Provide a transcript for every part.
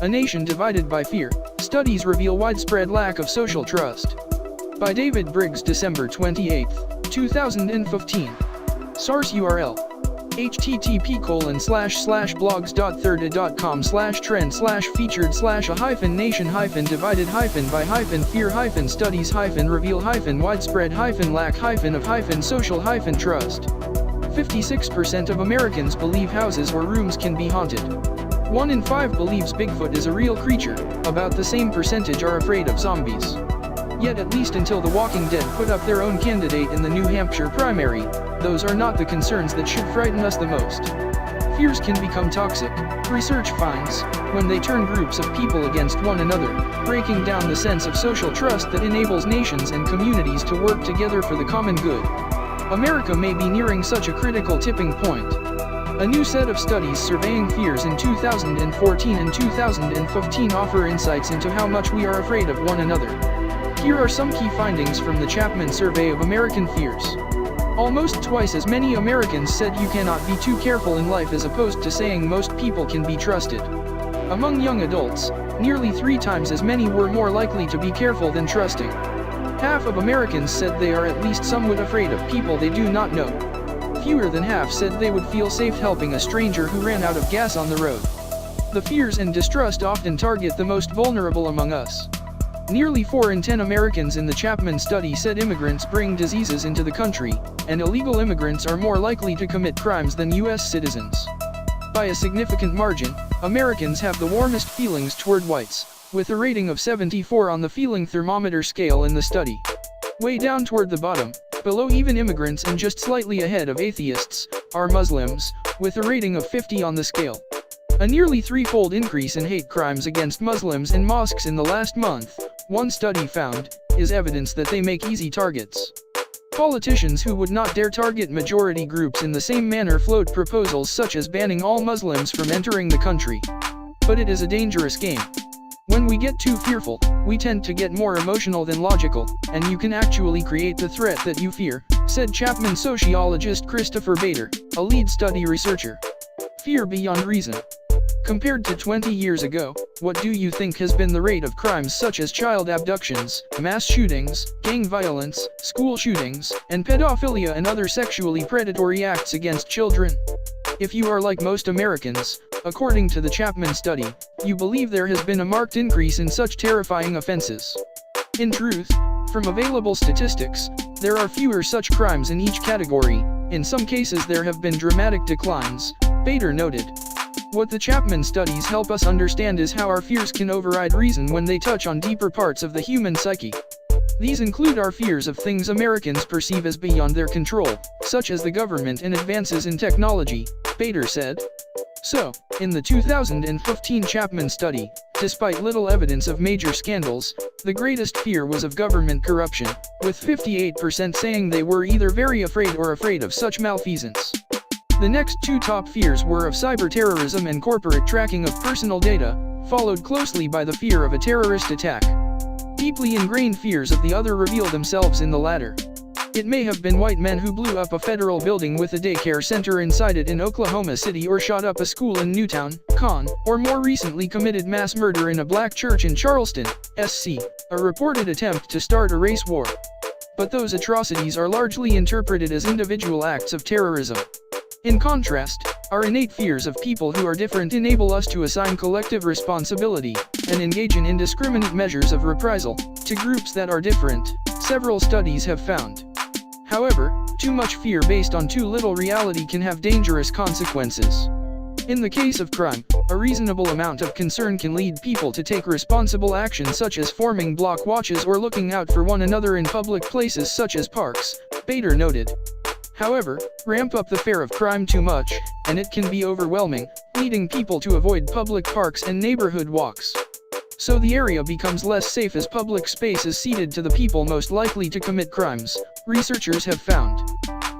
A nation divided by fear. Studies reveal widespread lack of social trust. By David Briggs, December 28, 2015. Source URL: http://blogs.third.com/trend/featured/a-nation-divided-by-fear-social-lack-of social trust. 56% of Americans believe houses or rooms can be haunted. 1 in 5 believes Bigfoot is a real creature, about the same percentage are afraid of zombies. Yet at least until The Walking Dead put up their own candidate in the New Hampshire primary, those are not the concerns that should frighten us the most. Fears can become toxic, research finds, when they turn groups of people against one another, breaking down the sense of social trust that enables nations and communities to work together for the common good. America may be nearing such a critical tipping point. A new set of studies surveying fears in 2014 and 2015 offer insights into how much we are afraid of one another. Here are some key findings from the Chapman Survey of American Fears. Almost twice as many Americans said you cannot be too careful in life as opposed to saying most people can be trusted. Among young adults, nearly 3 times as many were more likely to be careful than trusting. Half of Americans said they are at least somewhat afraid of people they do not know. Fewer than half said they would feel safe helping a stranger who ran out of gas on the road. The fears and distrust often target the most vulnerable among us. Nearly 4 in 10 Americans in the Chapman study said immigrants bring diseases into the country, and illegal immigrants are more likely to commit crimes than U.S. citizens. By a significant margin, Americans have the warmest feelings toward whites, with a rating of 74 on the feeling thermometer scale in the study. Way down toward the bottom, below even immigrants and just slightly ahead of atheists, are Muslims, with a rating of 50 on the scale. A nearly 3-fold increase in hate crimes against Muslims in mosques in the last month, one study found, is evidence that they make easy targets. Politicians who would not dare target majority groups in the same manner float proposals such as banning all Muslims from entering the country. But it is a dangerous game. When we get too fearful, we tend to get more emotional than logical, and you can actually create the threat that you fear, said Chapman sociologist Christopher Bader, a lead study researcher. Fear beyond reason. Compared to 20 years ago, what do you think has been the rate of crimes such as child abductions, mass shootings, gang violence, school shootings, and pedophilia and other sexually predatory acts against children? If you are like most Americans, according to the Chapman study, you believe there has been a marked increase in such terrifying offenses. In truth, from available statistics, there are fewer such crimes in each category. In some cases there have been dramatic declines, Bader noted. What the Chapman studies help us understand is how our fears can override reason when they touch on deeper parts of the human psyche. These include our fears of things Americans perceive as beyond their control, such as the government and advances in technology, Bader said. So, in the 2015 Chapman study, despite little evidence of major scandals, the greatest fear was of government corruption, with 58% saying they were either very afraid or afraid of such malfeasance. The next 2 top fears were of cyber-terrorism and corporate tracking of personal data, followed closely by the fear of a terrorist attack. Deeply ingrained fears of the other reveal themselves in the latter. It may have been white men who blew up a federal building with a daycare center inside it in Oklahoma City, or shot up a school in Newtown, Con, or more recently committed mass murder in a black church in Charleston, SC, a reported attempt to start a race war. But those atrocities are largely interpreted as individual acts of terrorism. In contrast, our innate fears of people who are different enable us to assign collective responsibility, and engage in indiscriminate measures of reprisal, to groups that are different, several studies have found. However, too much fear based on too little reality can have dangerous consequences. In the case of crime, a reasonable amount of concern can lead people to take responsible action, such as forming block watches or looking out for one another in public places such as parks, Bader noted. However, ramp up the fear of crime too much, and it can be overwhelming, leading people to avoid public parks and neighborhood walks. So the area becomes less safe as public space is ceded to the people most likely to commit crimes, researchers have found.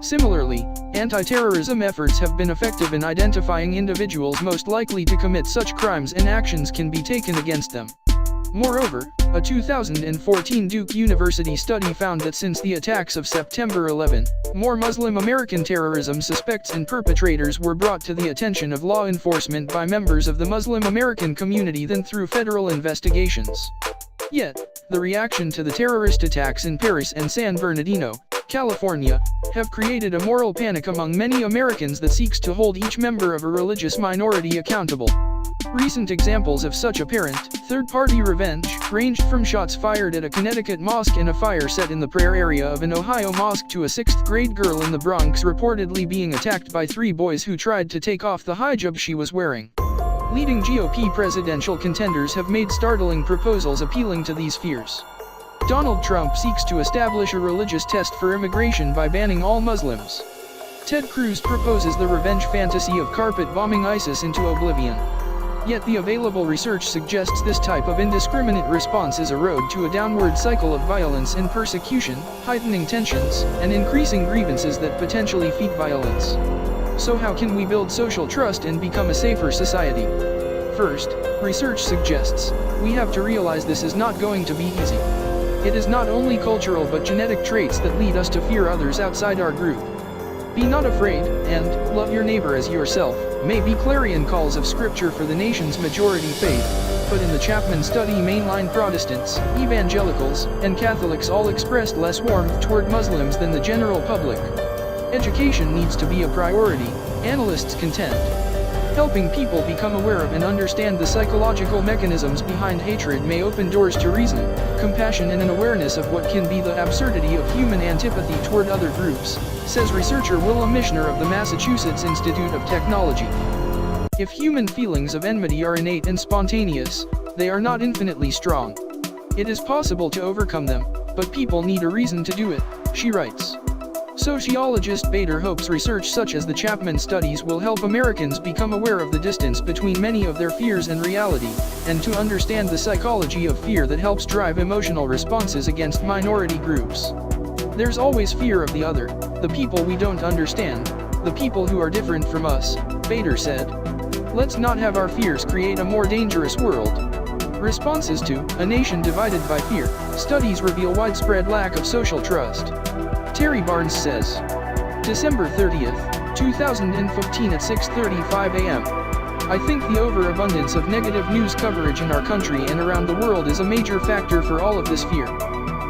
Similarly, anti-terrorism efforts have been effective in identifying individuals most likely to commit such crimes, and actions can be taken against them. Moreover, a 2014 Duke University study found that since the attacks of September 11, more Muslim American terrorism suspects and perpetrators were brought to the attention of law enforcement by members of the Muslim American community than through federal investigations. Yet, the reaction to the terrorist attacks in Paris and San Bernardino, California, have created a moral panic among many Americans that seeks to hold each member of a religious minority accountable. Recent examples of such apparent, third-party revenge, ranged from shots fired at a Connecticut mosque and a fire set in the prayer area of an Ohio mosque to a 6th-grade girl in the Bronx reportedly being attacked by 3 boys who tried to take off the hijab she was wearing. Leading GOP presidential contenders have made startling proposals appealing to these fears. Donald Trump seeks to establish a religious test for immigration by banning all Muslims. Ted Cruz proposes the revenge fantasy of carpet bombing ISIS into oblivion. Yet the available research suggests this type of indiscriminate response is a road to a downward cycle of violence and persecution, heightening tensions, and increasing grievances that potentially feed violence. So how can we build social trust and become a safer society? First, research suggests, we have to realize this is not going to be easy. It is not only cultural but genetic traits that lead us to fear others outside our group. Be not afraid, and love your neighbor as yourself, may be clarion calls of scripture for the nation's majority faith, but in the Chapman study mainline Protestants, evangelicals, and Catholics all expressed less warmth toward Muslims than the general public. Education needs to be a priority, analysts contend. Helping people become aware of and understand the psychological mechanisms behind hatred may open doors to reason, compassion and an awareness of what can be the absurdity of human antipathy toward other groups, says researcher Willem Michener of the Massachusetts Institute of Technology. If human feelings of enmity are innate and spontaneous, they are not infinitely strong. It is possible to overcome them, but people need a reason to do it, she writes. Sociologist Bader hopes research such as the Chapman studies will help Americans become aware of the distance between many of their fears and reality, and to understand the psychology of fear that helps drive emotional responses against minority groups. There's always fear of the other, the people we don't understand, the people who are different from us, Bader said. Let's not have our fears create a more dangerous world. Responses to A Nation Divided by Fear, studies reveal widespread lack of social trust. Terry Barnes says. December 30th, 2015 at 6:35 a.m. I think the overabundance of negative news coverage in our country and around the world is a major factor for all of this fear.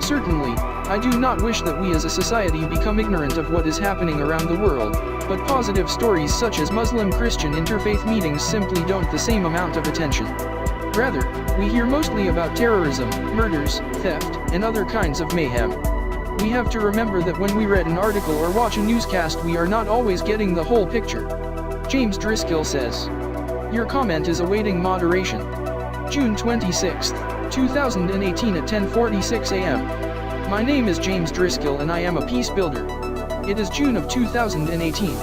Certainly, I do not wish that we as a society become ignorant of what is happening around the world, but positive stories such as Muslim-Christian interfaith meetings simply don't the same amount of attention. Rather, we hear mostly about terrorism, murders, theft, and other kinds of mayhem. We have to remember that when we read an article or watch a newscast we are not always getting the whole picture. James Driscoll says. Your comment is awaiting moderation. June 26, 2018 at 10:46 a.m. My name is James Driscoll and I am a peace builder. It is June of 2018.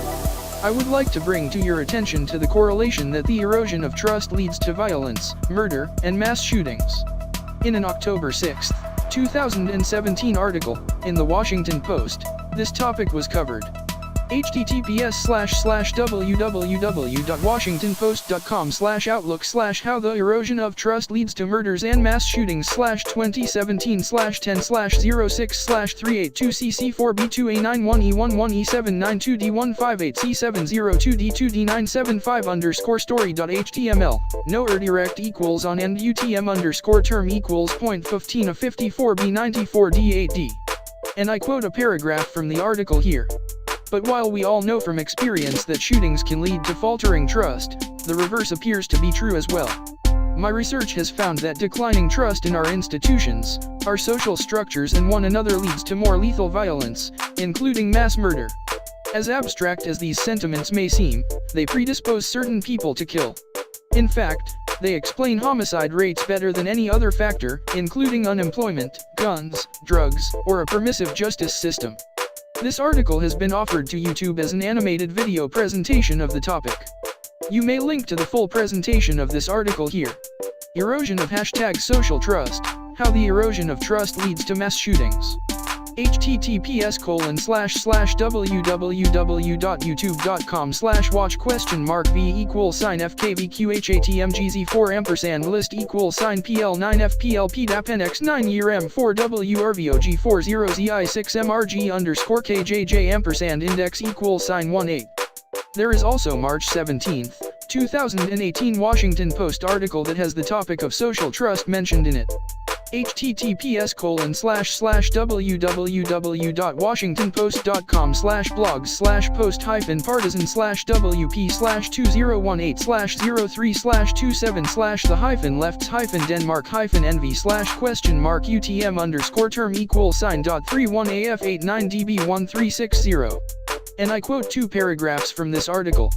I would like to bring to your attention to the correlation that the erosion of trust leads to violence, murder, and mass shootings. In an October 6, 2017 article, in the Washington Post, this topic was covered. https://www.washingtonpost.com/outlook/how the erosion of trust leads to murders and mass shootings /2017/382CC4B2A91E11E792D158C702D2D975_story.html. No redirect equals on end UTM_term equals 0.15 of 54B94D8D. And I quote a paragraph from the article here. But while we all know from experience that shootings can lead to faltering trust, the reverse appears to be true as well. My research has found that declining trust in our institutions, our social structures and one another leads to more lethal violence, including mass murder. As abstract as these sentiments may seem, they predispose certain people to kill. In fact, they explain homicide rates better than any other factor, including unemployment, guns, drugs, or a permissive justice system. This article has been offered to YouTube as an animated video presentation of the topic. You may link to the full presentation of this article here. Erosion of #social trust, how the erosion of trust leads to mass shootings. https://www.youtube.com/watch?v=sign fkvqhatmgz4 list=sign pl9fplp-nx9urm4w-rvog40zi6mrg_kjj&index=sign 18. There is also March 17, 2018 Washington Post article that has the topic of social trust mentioned in it. https://www.washingtonpost.com/blogs/post-partisan/wp/201//03/277/the-left-term=sign.31889db1360. And I quote two paragraphs from this article.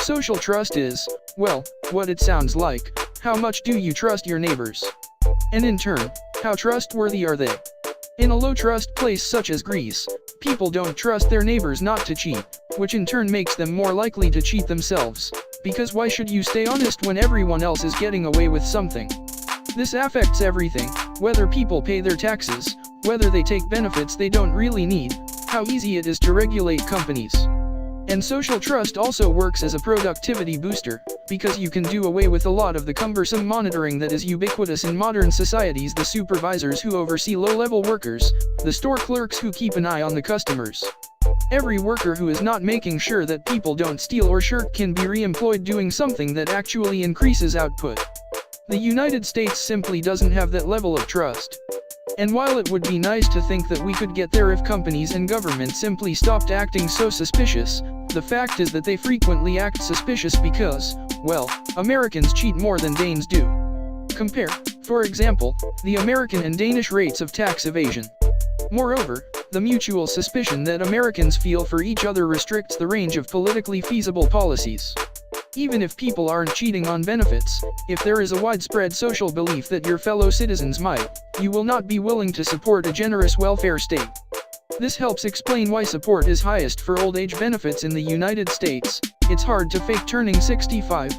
Social trust is, well, what it sounds like. How much do you trust your neighbors? And in turn, how trustworthy are they? In a low-trust place such as Greece, people don't trust their neighbors not to cheat, which in turn makes them more likely to cheat themselves. Because why should you stay honest when everyone else is getting away with something? This affects everything, whether people pay their taxes, whether they take benefits they don't really need, how easy it is to regulate companies. And social trust also works as a productivity booster, because you can do away with a lot of the cumbersome monitoring that is ubiquitous in modern societies: the supervisors who oversee low-level workers, the store clerks who keep an eye on the customers. Every worker who is not making sure that people don't steal or shirk can be re-employed doing something that actually increases output. The United States simply doesn't have that level of trust. And while it would be nice to think that we could get there if companies and government simply stopped acting so suspicious, the fact is that they frequently act suspicious because, well, Americans cheat more than Danes do. Compare, for example, the American and Danish rates of tax evasion. Moreover, the mutual suspicion that Americans feel for each other restricts the range of politically feasible policies. Even if people aren't cheating on benefits, if there is a widespread social belief that your fellow citizens might, you will not be willing to support a generous welfare state. This helps explain why support is highest for old age benefits in the United States. It's hard to fake turning 65.